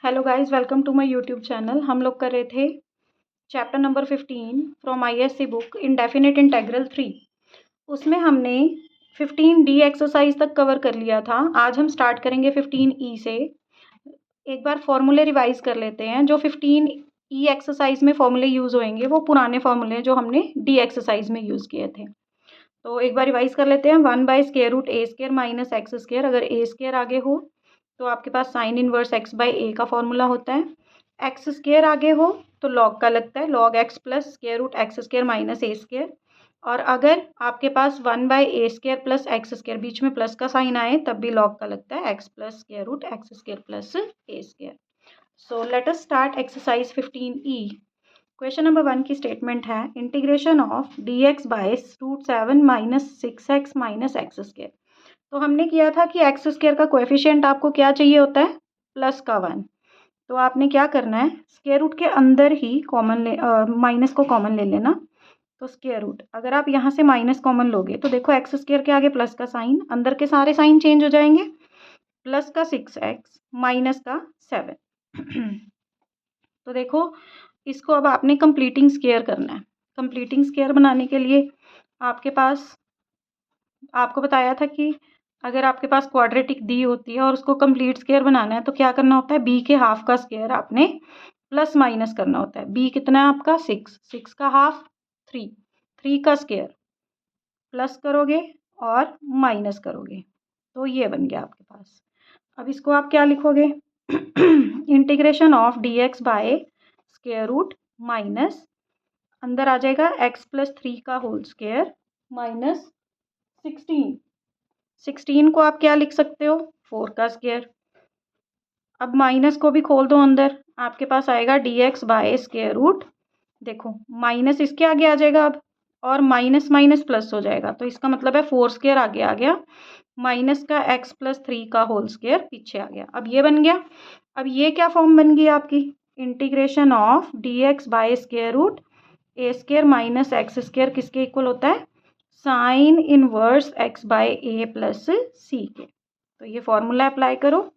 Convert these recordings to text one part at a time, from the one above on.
Hello guys, welcome to my YouTube channel. हम लोग कर रहे थे chapter number 15 from ISC book indefinite integral 3। उसमें हमने 15D एक्सरसाइज तक कवर कर लिया था। आज हम स्टार्ट करेंगे 15E से। एक बार फॉर्मूले रिवाइज कर लेते हैं। जो 15E एक्सरसाइज में फॉर्मूले यूज़ होंगे वो पुराने फॉर्मूले जो हमने डी एक्सरसाइज में यूज़ किए थे। तो एक बार रिवाइज कर लेते हैं। 1/√a² minus x²। अगर a² आगे हो तो आपके पास साइन इनवर्स x/a का फॉर्मूला होता है। x² आगे हो तो लॉग का लगता है, log x plus √x² minus a²। और अगर आपके पास 1/a² प्लस x² बीच में प्लस का साइन आए तब भी log का लगता है x plus √x² plus a²। So let us start exercise 15E। Question number 1 की स्टेटमेंट है integration of dx/√7 minus 6x minus x²। तो हमने किया था कि x² का कोएफिशिएंट आपको क्या चाहिए होता है, प्लस का 1। तो आपने क्या करना है, स्क्वायर रूट के अंदर ही माइनस को कॉमन ले लेना। तो स्क्वायर रूट अगर आप यहाँ से माइनस कॉमन लोगे तो देखो x² के आगे प्लस का साइन, अंदर के सारे साइन चेंज हो जाएंगे। प्लस का 6x माइनस का 7 तो देखो इसको अब आपने कंप्लीटिंग स्क्वायर करना है। कंप्लीटिंग स्क्वायर बनाने के लिए आपको बताया था कि अगर आपके पास क्वाड्रेटिक दी होती है और उसको कंप्लीट स्क्वायर बनाना है तो क्या करना होता है, b के हाफ का स्क्वायर आपने प्लस माइनस करना होता है। b कितना है आपका 6 का हाफ 3 का स्क्वायर प्लस करोगे और माइनस करोगे तो ये बन गया आपके पास। अब इसको आप क्या लिखोगे integration of dx by square root minus अंदर आ जाएगा x प्लस 3 का होल स्क्वायर माइनस 16 को आप क्या लिख सकते हो, 4 का स्क्वायर। अब माइनस को भी खोल दो अंदर, आपके पास आएगा dx बाय स्क्वायर रूट। देखो माइनस इसके आगे आ जाएगा अब, और माइनस माइनस प्लस हो जाएगा तो इसका मतलब है 4 स्क्वायर आगे आ गया, माइनस का x प्लस 3 का होल स्क्वायर पीछे आ गया। अब ये बन गया। अब ये क्या फॉर्म बन गई आपकी, integration of dx by square root a² minus x² किसके इक्वल होता है, sine inverse x/a plus c के। तो ये फॉर्मूला अप्लाई करो,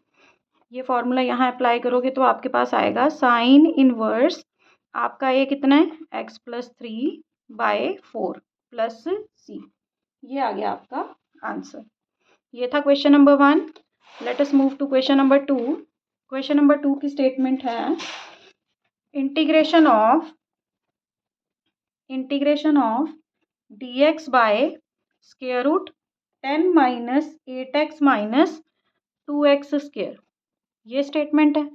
ये फॉर्मूला यहाँ अप्लाई करोगे तो आपके पास आएगा साइन इनवर्स आपका a कितना है, x प्लस 3/4 प्लस c। ये आ गया आपका आंसर। ये था question number 1। Let us move to question number 2। Question number 2 की स्टेटमेंट है integration of dx by square root 10 minus 8x minus 2x²। ये स्टेटमेंट है।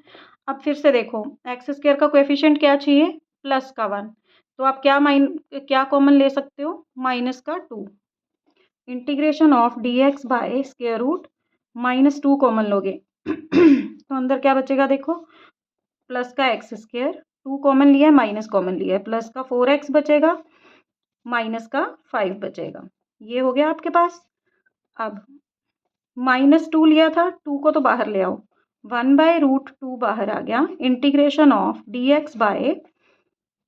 अब फिर से देखो x² का कोएफिशिएंट क्या चाहिए, प्लस का 1। तो आप क्या कॉमन ले सकते हो, माइनस का 2। Integration of dx by square root -2 common लोगे तो अंदर क्या बचेगा, देखो प्लस का x², 2 कॉमन लिया है, माइनस कॉमन लिया है, प्लस का 4x बचेगा, माइनस का 5 बचेगा। ये हो गया आपके पास। अब -2 लिया था, 2 को तो बाहर ले आओ, 1/√2 बाहर आ गया। इंटीग्रेशन ऑफ dx बाय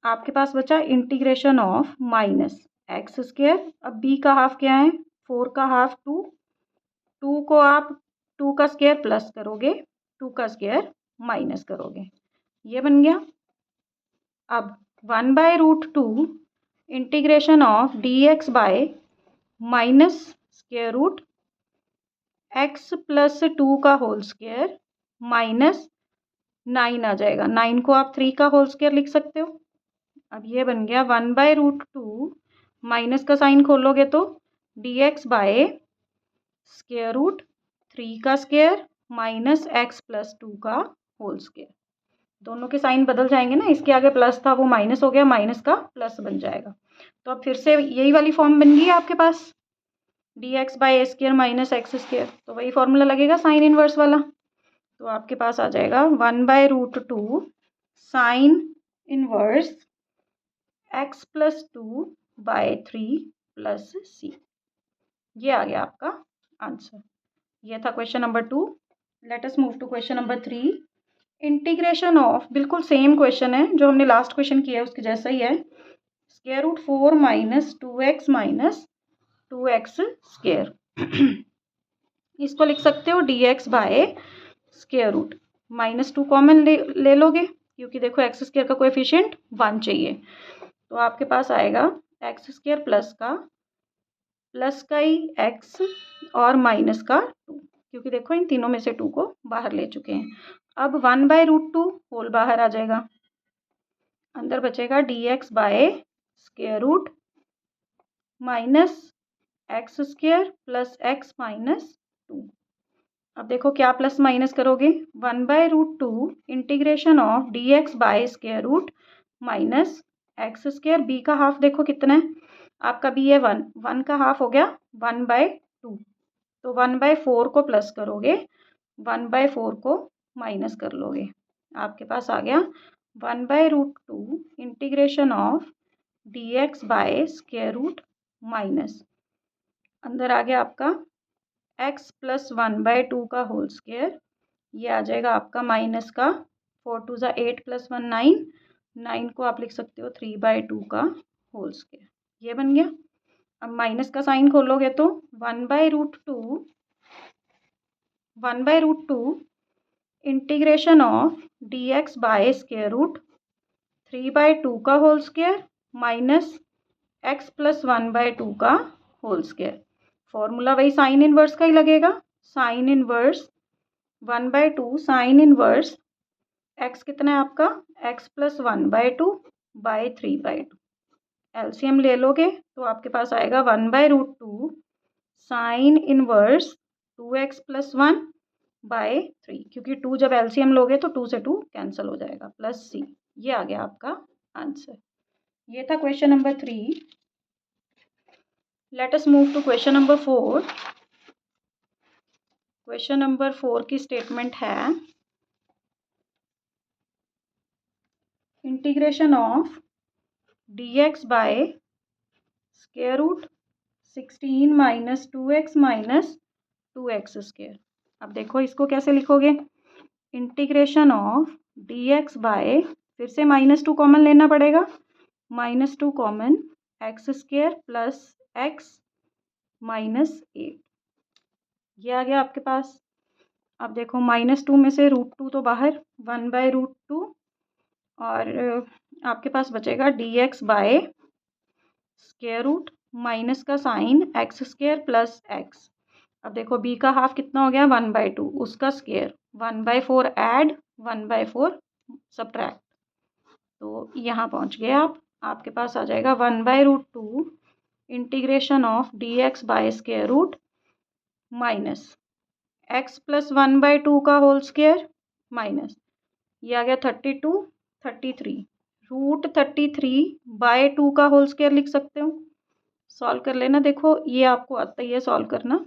आपके पास बचा इंटीग्रेशन ऑफ माइनस x²। अब b का हाफ क्या है, 4 का हाफ 2 को आप 2 का स्क्वायर प्लस करोगे, 2 का स्क्वायर माइनस करोगे, ये बन गया। अब 1/√2 integration of dx by minus square root x plus 2 का होल स्क्वायर माइनस 9 आ जाएगा। 9 को आप 3 का होल स्क्वायर लिख सकते हो। अब ये बन गया 1/√2 माइनस का साइन खोलोगे तो dx बाय स्क्वायर रूट 3 का स्क्वायर माइनस x प्लस 2 का होल स्क्वायर। दोनों के साइन बदल जाएंगे ना, इसके आगे प्लस था वो माइनस हो गया, माइनस का प्लस बन जाएगा। तो अब फिर से यही वाली फॉर्म बन गई है आपके पास, dx bye a² minus x²। तो वही फॉर्मूला लगेगा साइन इनवर्स वाला। तो आपके पास आ जाएगा 1/√2 sine inverse x plus 2/3 plus c। ये आ गया आपका आंसर। ये था question number 2। Let us move to question number 3। Integration of, बिल्कुल सेम क्वेश्चन है जो हमने लास्ट क्वेश्चन किया है उसके जैसा ही है, √4 माइनस 2x माइनस 2x²। इसको लिख सकते हो dx by square root -2 common ले लोगे, क्योंकि देखो एक्स स्क्वायर का कोएफिशिएंट 1 चाहिए। तो आपके पास आएगा एक्स स्क्वायर प्लस का ही एक्स और माइनस का 2, क्योंकि देखो इन तीनों में से 2 को बाहर ले चुके हैं। अब 1/√2 होल बाहर आ जाएगा, अंदर बचेगा dx by square root minus x square plus x minus 2। अब देखो क्या प्लस माइनस करोगे, 1/√2 integration of dx by square root minus x square, b का हाफ देखो कितना है आपका, बी है 1, 1 का हाफ हो गया 1/2, तो 1/4 को प्लस करोगे, 1/4 को माइनस कर लोगे, आपके पास आ गया 1/√2 integration of dx by square root minus, अंदर आ गया आपका x प्लस 1/2 का होल स्क्वायर, ये आ जाएगा आपका माइनस का 4 2 ज़ा 8 प्लस 1 9, 9 को आप लिख सकते हो 3/2 का होल स्क्वायर, ये बन गया। अब माइनस का साइन खोलोगे तो 1/√2 integration of dx by square root 3/2 का whole square minus x plus 1/2 का होल स्क्वायर, फॉर्मूला वही साइन इनवर्स का ही लगेगा, sine inverse 1/2 sine inverse x कितना है आपका, x प्लस 1/2 बाय 3/2, एलसीएम ले लोगे तो आपके पास आएगा 1/√2 sine inverse 2x plus 1 bye 3, क्योंकि 2 जब एलसीएम लोगे तो 2 से 2 कैंसिल हो जाएगा, प्लस c, ये आ गया आपका आंसर। ये था question number 3। Let us move to question number 4। Question number 4 की स्टेटमेंट है integration of dx by square root 16 minus 2x minus 2x square. अब देखो इसको कैसे लिखोगे, इंटीग्रेशन ऑफ dx बाय, फिर से -2 कॉमन लेना पड़ेगा, -2 common x square plus x minus 8, ये आ गया आपके पास। अब देखो -2 में से √2 तो बाहर, 1/√2, और आपके पास बचेगा dx by square root minus का sine x square plus x. अब देखो b का हाफ कितना हो गया 1/2, उसका स्क्वायर 1/4 ऐड 1/4 सब्ट्रैक्ट, तो यहाँ पहुँच गए आप। आपके पास आ जाएगा 1/√2 integration of dx by square root minus x plus 1/2 का होल स्क्वायर माइनस, ये आ गया 32 33, √33/2 का होल स्क्वायर लिख सकते हो, सॉल्व कर लेना। देखो ये आपको आता ही है सॉल्व करना,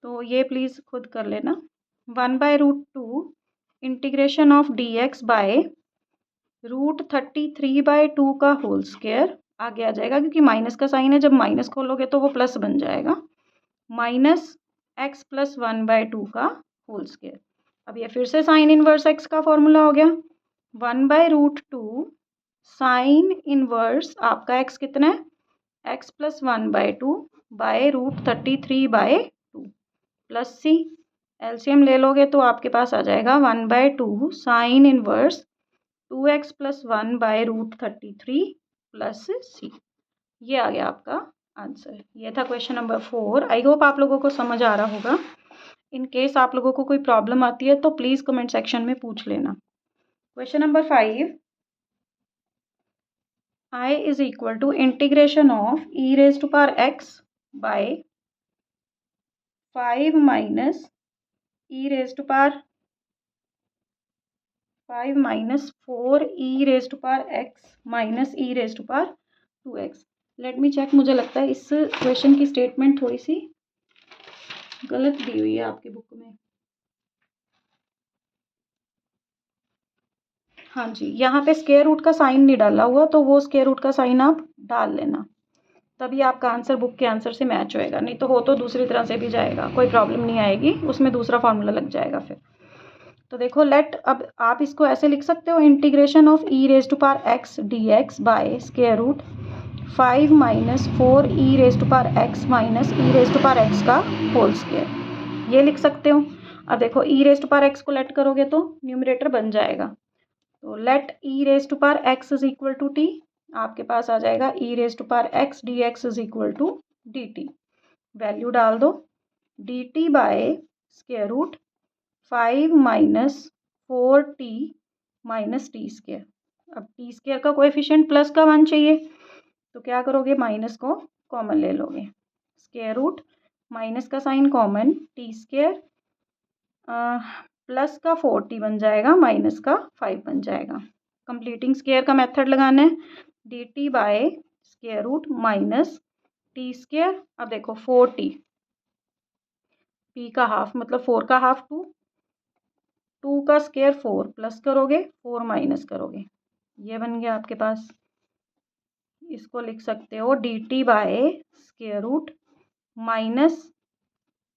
तो ये प्लीज़ खुद कर लेना। 1/√2 इंटीग्रेशन ऑफ dx बाय √33/2 का होल स्क्वायर, आगे आ जाएगा क्योंकि माइनस का साइन है, जब माइनस खोलोगे तो वो प्लस बन जाएगा, माइनस x प्लस 1/2 का होल स्क्वायर। अब ये फिर से साइन इनवर्स x का फॉर्मूला हो गया, 1/√2 साइन इनवर्स आपका x कितना है, x plus 1/2 by √33/2 plus c, LCM ले लोगे तो आपके पास आ जाएगा 1/2 sine inverse 2x plus 1 by √33 plus c, ये आ गया आपका आंसर। ये था क्वेश्चन नंबर 4। आई होप आप लोगों को समझ आ रहा होगा। इन केस आप लोगों को कोई प्रॉब्लम आती है तो प्लीज़ कमेंट सेक्शन में पूछ लेना। Question number 5, I is equal to integration of e⁻x by 5 minus e⁻4e⁻x minus e⁻2x। Let me check, मुझे लगता है इस क्वेश्चन की स्टेटमेंट थोड़ी सी गलत दी हुई है आपकी बुक में। हाँ जी, यहाँ पे स्क्वायर रूट का साइन नहीं डाला हुआ, तो वो स्क्वायर रूट का साइन आप डाल लेना, तभी आपका आंसर बुक के आंसर से मैच होएगा, नहीं तो हो तो दूसरी तरह से भी जाएगा, कोई प्रॉब्लम नहीं आएगी, उसमें दूसरा फार्मूला लग जाएगा फिर। तो देखो अब आप इसको ऐसे लिख सकते हो, integration of e⁻x dx by square root 5 minus 4e⁻x minus e⁻x का होल स्क्वायर, ये लिख सकते हो। अब देखो ई रेस्ट पार एक्स को लेट करोगे तो न्यूमरेटर बन जाएगा, तो let e raised power x is equal to t, आपके पास आ जाएगा e raised power x d x is equal to d t. Value डाल दो, d T by square root 5 minus 4t minus T square. अब t square का coefficient plus का 1 चाहिए, तो क्या करोगे, माइनस को कॉमन ले लोगे, स्क्वायर रूट माइनस का sign common, T square plus का 4t बन जाएगा, माइनस का 5 बन जाएगा। कंप्लीटिंग स्क्वायर का मेथड लगाना है, D T by square root minus T square. अब देखो 4t, p का हाफ मतलब 4 का हाफ 2, 2 का स्क्वायर 4 प्लस करोगे 4 माइनस करोगे, ये बन गया आपके पास। इसको लिख सकते हो d T by square root minus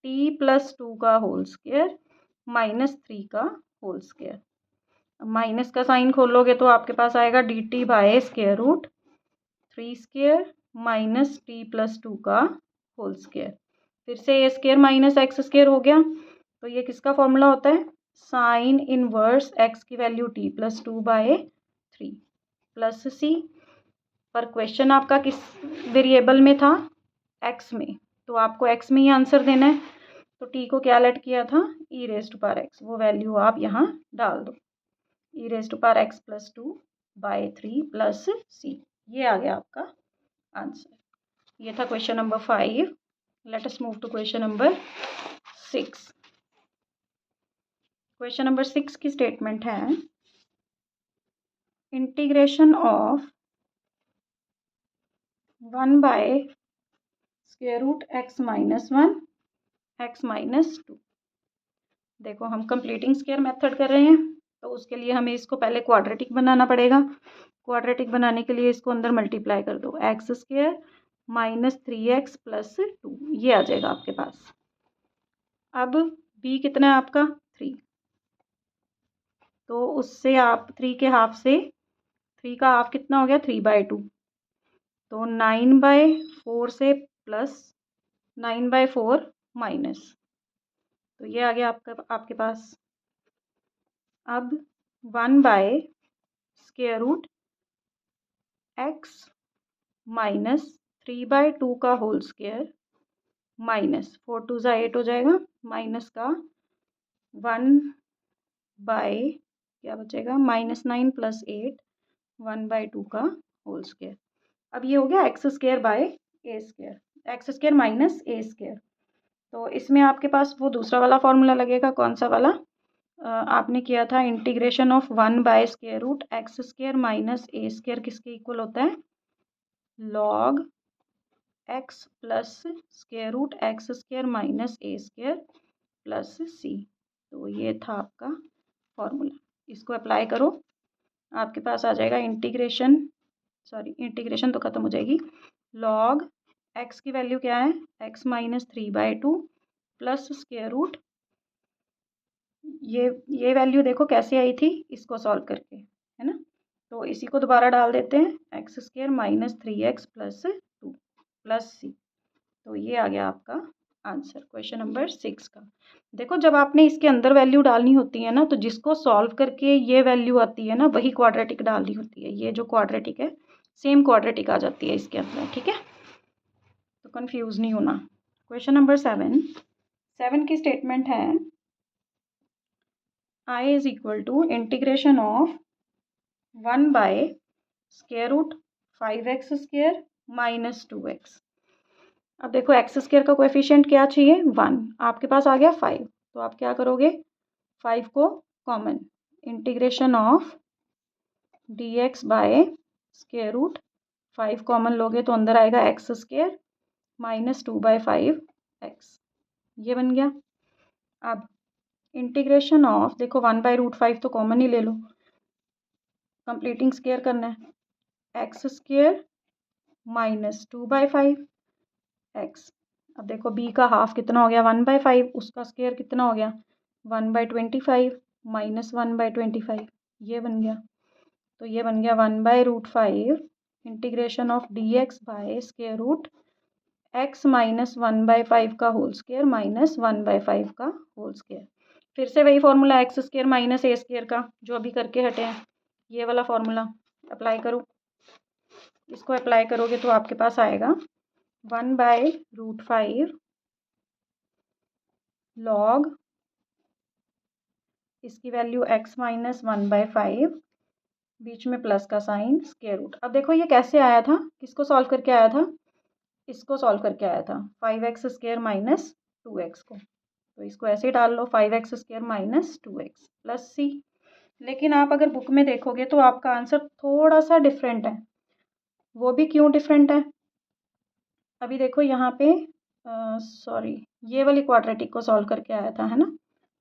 t plus 2 का होल स्क्वायर माइनस 3 का होल स्क्वायर। माइनस का साइन खोलोगे तो आपके पास आएगा d T by square root 3 square minus t plus 2 का होल स्क्वायर। फिर से a square minus x square हो गया, तो ये किसका फॉर्मूला होता है, साइन इनवर्स एक्स की value t plus 2 by 3 plus सी। पर क्वेश्चन आपका किस वेरिएबल में था, एक्स में, तो आपको एक्स में ही आंसर देना है। तो टी को क्या लेट किया था, ई रेस्ट पार एक्स, वो वैल्यू आप यहाँ डाल दो, e raised power x plus 2 by 3 plus सी, ये आ गया आपका आंसर। ये था question number 5। Let us move to question number 6। Question number 6 की स्टेटमेंट है, integration of 1 by square root x minus 1 x minus 2। देखो हम कंप्लीटिंग स्क्वायर मेथड कर रहे हैं, तो उसके लिए हमें इसको पहले क्वाड्रेटिक बनाना पड़ेगा। क्वाड्रेटिक बनाने के लिए इसको अंदर मल्टीप्लाई कर दो, x square minus 3x plus 2, ये आ जाएगा आपके पास। अब b कितना है आपका 3, तो उससे आप 3 के हाफ से 3 का हाफ कितना हो गया 3/2, तो 9/4 से प्लस 9/4 माइनस, तो ये आ गया आपके पास। अब 1 by square root x minus 3/2 का होल स्क्वायर माइनस 4 2 ज़ा 8 हो जाएगा, माइनस का 1 बाय क्या बचेगा -9 प्लस 8 1/2 का होल स्क्वायर। अब ये हो गया x square by A square, x square minus a square. तो इसमें आपके पास वो दूसरा वाला फॉर्मूला लगेगा, कौन सा वाला, आपने किया था integration of 1 by square root x square minus a square किसके इक्वल होता है, log x plus square root x square minus a square plus c. तो ये था आपका फॉर्मूला, इसको अप्लाई करो, आपके पास आ जाएगा इंटीग्रेशन तो ख़त्म हो जाएगी, लॉग एक्स की वैल्यू क्या है, x minus 3/2 plus square root, ये वैल्यू देखो कैसे आई थी, इसको सॉल्व करके, है ना, तो इसी को दोबारा डाल देते हैं, x square minus 3x plus 2 plus c. तो ये आ गया आपका आंसर क्वेश्चन नंबर 6 का। देखो जब आपने इसके अंदर वैल्यू डालनी होती है ना, तो जिसको सॉल्व करके ये वैल्यू आती है ना, वही क्वाड्रेटिक डालनी होती है। ये जो क्वाड्रेटिक है सेम क्वाड्रेटिक आ जाती है इसके अंदर, ठीक है, तो कंफ्यूज नहीं होना। क्वेश्चन नंबर 7 की स्टेटमेंट है, I is equal to integration of 1 by square root 5x square minus 2x। अब देखो एक्स स्क्वायर का कोएफिशिएंट क्या चाहिए 1, आपके पास आ गया 5, तो आप क्या करोगे 5 को common, integration of dx by square root 5 common लोगे तो अंदर आएगा एक्स स्क्वायर माइनस 2/5x, ये बन गया। अब इंटीग्रेशन ऑफ देखो 1/√5 तो कॉमन ही ले लो, कंप्लीटिंग स्क्वायर करना है, एक्स स्क्वायर माइनस 2/5x। अब देखो b का हाफ कितना हो गया 1/5, उसका स्क्वायर कितना हो गया 1/25 माइनस 1/25, ये बन गया। तो ये बन गया 1/√5 integration of dx by square root x minus 1/5 का होल स्क्वायर माइनस 1/5 का होल स्क्वायर। फिर से वही formula x square minus a square का जो अभी करके हटे हैं, ये वाला फॉर्मूला अप्लाई करो। इसको अप्लाई करोगे तो आपके पास आएगा 1/√5 लॉग, इसकी वैल्यू x माइनस 1/5, बीच में प्लस का साइन, स्क्वायर रूट। अब देखो ये कैसे आया था, किसको सॉल्व करके आया था, इसको सॉल्व करके आया था 5x² माइनस 2x को। तो इसको ऐसे ही डाल लो 5x² माइनस 2x प्लस सी। लेकिन आप अगर बुक में देखोगे तो आपका आंसर थोड़ा सा डिफरेंट है। वो भी क्यों डिफरेंट है, अभी देखो यहाँ पे सॉरी ये वाली क्वाड्रेटिक को सॉल्व करके आया था, है ना,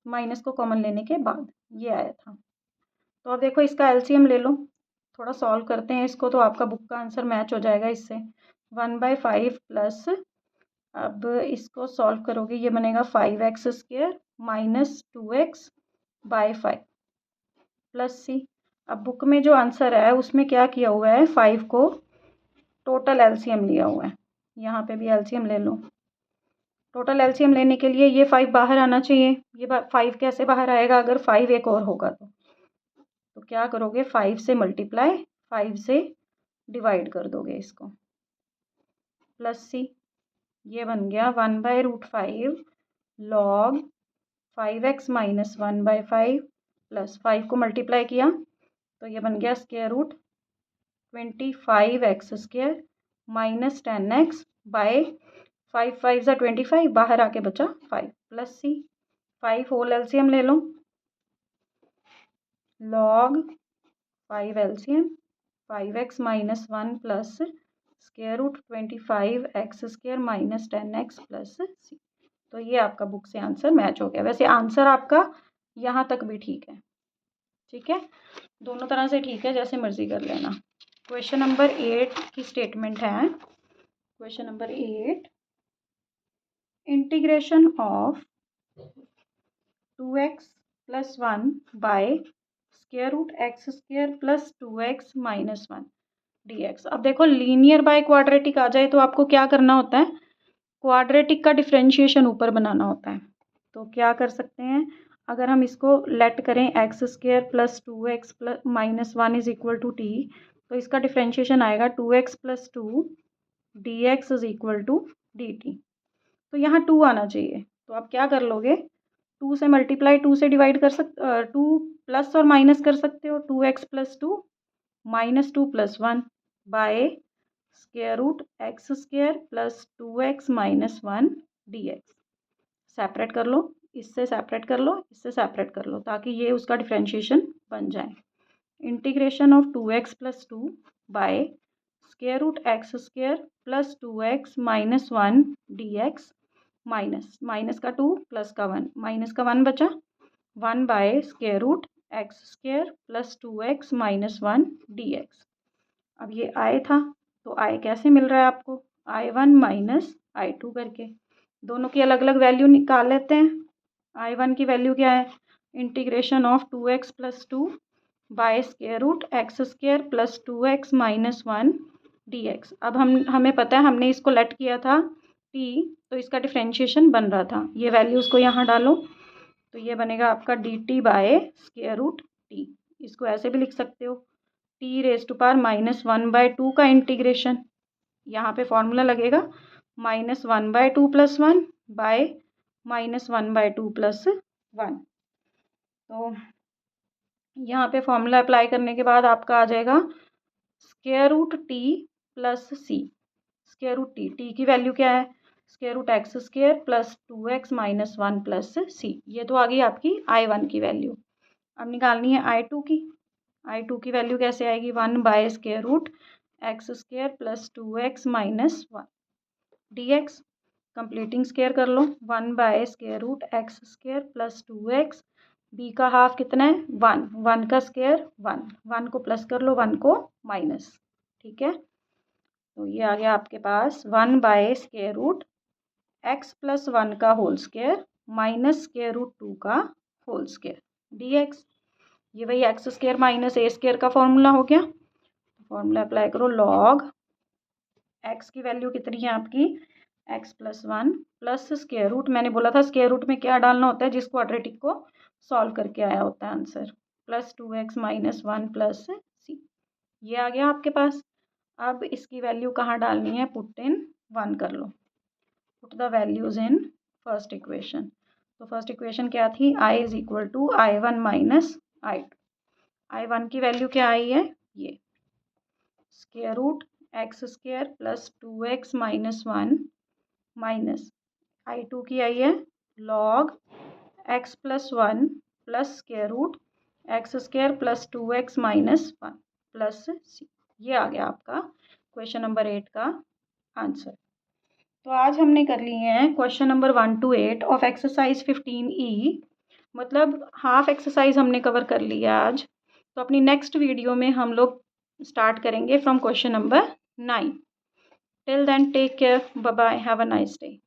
माइनस को कॉमन लेने के बाद ये आया था। तो अब देखो इसका एलसीएम ले लो, थोड़ा सॉल्व करते हैं इसको तो आपका बुक का आंसर मैच हो जाएगा इससे। 1/5 प्लस, अब इसको सॉल्व करोगे ये बनेगा 5x² माइनस 2x/5 प्लस सी। अब बुक में जो आंसर है उसमें क्या किया हुआ है, 5 को टोटल एलसीएम लिया हुआ है, यहाँ पे भी एलसीएम ले लो। टोटल एलसीएम लेने के लिए ये 5 बाहर आना चाहिए। ये 5 कैसे बाहर आएगा, अगर 5 एक और होगा तो क्या करोगे, 5 से मल्टीप्लाई 5 से डिवाइड कर दोगे इसको, प्लस सी। ये बन गया 1/√5 लॉग 5x माइनस 1/5 प्लस 5 को मल्टीप्लाई किया तो ये बन गया square root 25x² minus 10x bye 5 5 ज़ा 25, बाहर आके बचा 5 प्लस सी। 5 होल एलसीएम ले लो, log 5 LCM 5x minus 1 plus square root 25x² minus 10x plus c. तो ये आपका बुक से आंसर मैच हो गया। वैसे आंसर आपका यहाँ तक भी ठीक है, ठीक है, दोनों तरह से ठीक है, जैसे मर्जी कर लेना। क्वेश्चन नंबर 8 की स्टेटमेंट है, question number 8, integration of 2x plus 1 by square root x² plus 2x minus 1 dx। अब देखो लीनियर बाय क्वाड्रेटिक आ जाए तो आपको क्या करना होता है, क्वाड्रेटिक का डिफरेंशिएशन ऊपर बनाना होता है। तो क्या कर सकते हैं, अगर हम इसको लेट करें x² plus 2x plus minus 1 is equal to T, तो इसका डिफरेंशिएशन आएगा 2x plus 2 dx is equal to dt। तो यहाँ 2 आना चाहिए, तो आप क्या कर लोगे, 2 से मल्टीप्लाई 2 से डिवाइड कर 2 प्लस और माइनस कर सकते हो, 2x plus 2 minus 2 plus 1 by square root x² plus 2x minus 1 dx। Separate कर लो, इससे सेपरेट कर लो, इससे सेपरेट कर लो, ताकि ये उसका डिफरेंशिएशन बन जाए। Integration of 2x plus 2 by square root x² plus 2x minus 1 dx minus minus का 2 प्लस का 1, माइनस का 1 बचा, 1 by square root x² plus 2x minus 1 dx। अब ये आई था, तो आई कैसे मिल रहा है आपको, I1 माइनस I2 करके, दोनों की अलग अलग वैल्यू निकाल लेते हैं। I1 की वैल्यू क्या है, integration of 2x plus 2 by square root x² plus 2x minus 1 dx। अब हमें पता है, हमने इसको लेट किया था t, तो इसका डिफरेंशिएशन बन रहा था, ये वैल्यूज़ को यहाँ डालो, तो ये बनेगा आपका dt by square root t। इसको ऐसे भी लिख सकते हो, t raise to power minus 1/2 का इंटीग्रेशन, यहाँ पे फॉर्मूला लगेगा minus 1/2 plus 1 by minus 1/2 plus 1। तो यहाँ पे फॉर्मूला अप्लाई करने के बाद आपका आ जाएगा square root t plus c. Square root t की वैल्यू क्या है, square root x² plus 2x minus 1 plus सी। ये तो आ गई आपकी I1 की वैल्यू। अब निकालनी है I2 की। I2 की वैल्यू कैसे आएगी, 1 by square root x² plus 2x minus 1 dx। Completing square कर लो, 1 by square root x² plus 2x, b का हाफ कितना है 1, 1 का स्क्वायर 1, 1 को प्लस कर लो 1 को माइनस, ठीक है। तो ये आ गया आपके पास 1 by square root x plus 1 का whole square minus square root 2 का होल स्क्वायर dx। ये वही x² माइनस a² का फॉर्मूला हो गया। फॉर्मूला अप्लाई करो, लॉग x की वैल्यू कितनी है आपकी, x plus 1 plus square root, मैंने बोला था स्क्वायर रूट में क्या डालना होता है, जिस क्वाड्रेटिक को सॉल्व करके आया होता है आंसर, +2x - 1 + c। ये आ गया आपके पास। अब इसकी वैल्यू कहाँ डालनी है, पुट इन 1 कर लो, put the values in first equation. तो फर्स्ट इक्वेशन क्या थी, i = i1 - i2। i1 की वैल्यू क्या आई है, ये √x² + 2x - 1 माइनस i2 की आई है log x + 1 + √x² + 2x - 1 + c। ये आ गया आपका क्वेश्चन नंबर 8 का आंसर। तो आज हमने कर लिए हैं question number 1 to 8 of exercise 15E। मतलब हाफ एक्सरसाइज हमने कवर कर लिया आज। तो अपनी नेक्स्ट वीडियो में हम लोग स्टार्ट करेंगे from question number 9। Till then take care, bye bye, have a nice day.